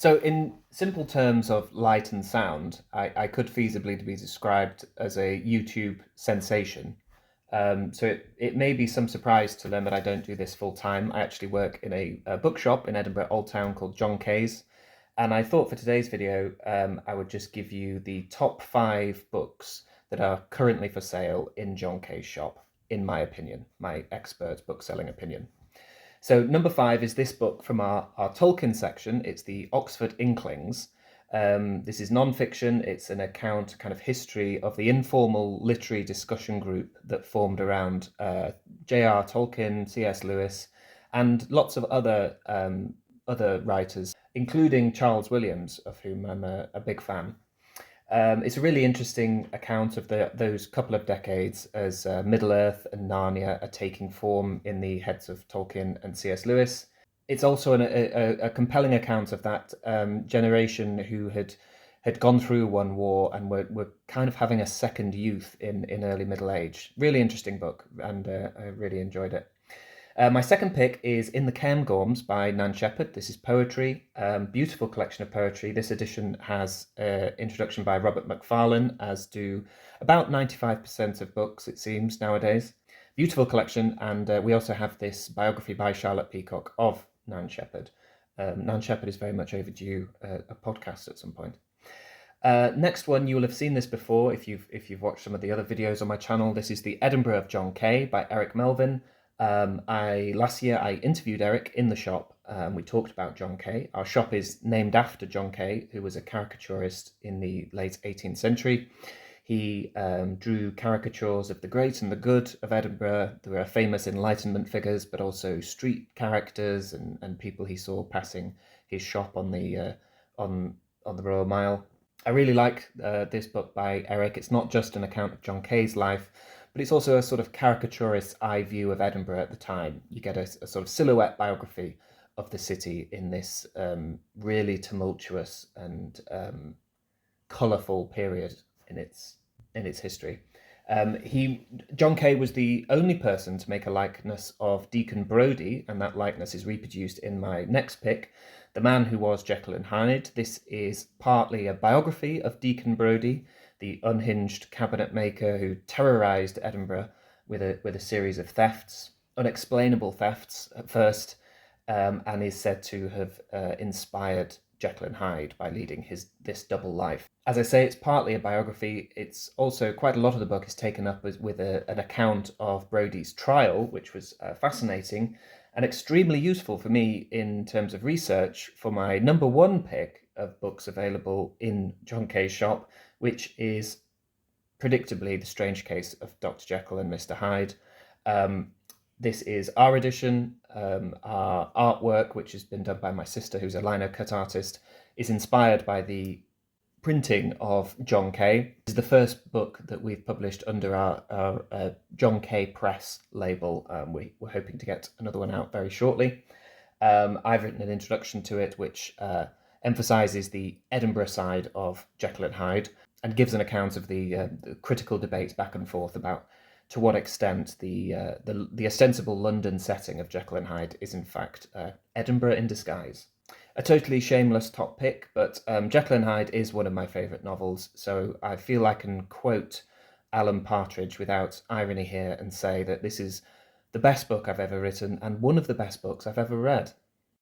So, in simple terms of light and sound, I could feasibly be described as a YouTube sensation. So it may be some surprise to learn that I don't do this full time. I actually work in a bookshop in Edinburgh Old Town called John Kay's. And I thought for today's video, I would just give you the top 5 books that are currently for sale in John Kay's shop, in my opinion, my expert book selling opinion. So number 5 is this book from our Tolkien section. It's the Oxford Inklings. This is non-fiction. It's an account, kind of history of the informal literary discussion group that formed around J.R. Tolkien, C.S. Lewis, and lots of other writers, including Charles Williams, of whom I'm a big fan. It's a really interesting account of those couple of decades as Middle-earth and Narnia are taking form in the heads of Tolkien and C.S. Lewis. It's also a compelling account of that generation who had gone through one war and were kind of having a second youth in early middle age. Really interesting book, and I really enjoyed it. My second pick is In the Cairngorms by Nan Shepherd. This is poetry, beautiful collection of poetry. This edition has introduction by Robert Macfarlane, as do about 95% of books, it seems, nowadays. Beautiful collection, and we also have this biography by Charlotte Peacock of Nan Shepherd. Nan Shepherd is very much overdue a podcast at some point. Next one, you will have seen this before if you've watched some of the other videos on my channel. This is The Edinburgh of John Kay by Eric Melvin. Last year I interviewed Eric in the shop. We talked about John Kay. Our shop is named after John Kay, who was a caricaturist in the late 18th century. He drew caricatures of the great and the good of Edinburgh. There were famous Enlightenment figures, but also street characters and people he saw passing his shop on the Royal Mile. I really like this book by Eric. It's not just an account of John Kay's life, but it's also a sort of caricaturist's eye view of Edinburgh at the time. You get a sort of silhouette biography of the city in this really tumultuous and colourful period in its history. John Kay was the only person to make a likeness of Deacon Brodie, and that likeness is reproduced in my next pick, The Man Who Was Jekyll and Hyde. This is partly a biography of Deacon Brodie, the unhinged cabinet maker who terrorised Edinburgh with a series of thefts, unexplainable thefts at first, and is said to have inspired Jekyll and Hyde by leading this double life. As I say, it's partly a biography. It's also quite a lot of the book is taken up with an account of Brodie's trial, which was fascinating and extremely useful for me in terms of research for my number 1 pick of books available in John Kay's shop, which is predictably The Strange Case of Dr. Jekyll and Mr. Hyde. This is our edition. Our artwork, which has been done by my sister, who's a lino cut artist, is inspired by the printing of John Kay. This is the first book that we've published under our John Kay Press label. We're hoping to get another one out very shortly. I've written an introduction to it, which emphasises the Edinburgh side of Jekyll and Hyde and gives an account of the critical debates back and forth about to what extent the ostensible London setting of Jekyll and Hyde is in fact Edinburgh in disguise. A totally shameless top pick, but Jekyll and Hyde is one of my favourite novels, so I feel I can quote Alan Partridge without irony here and say that this is the best book I've ever written and one of the best books I've ever read.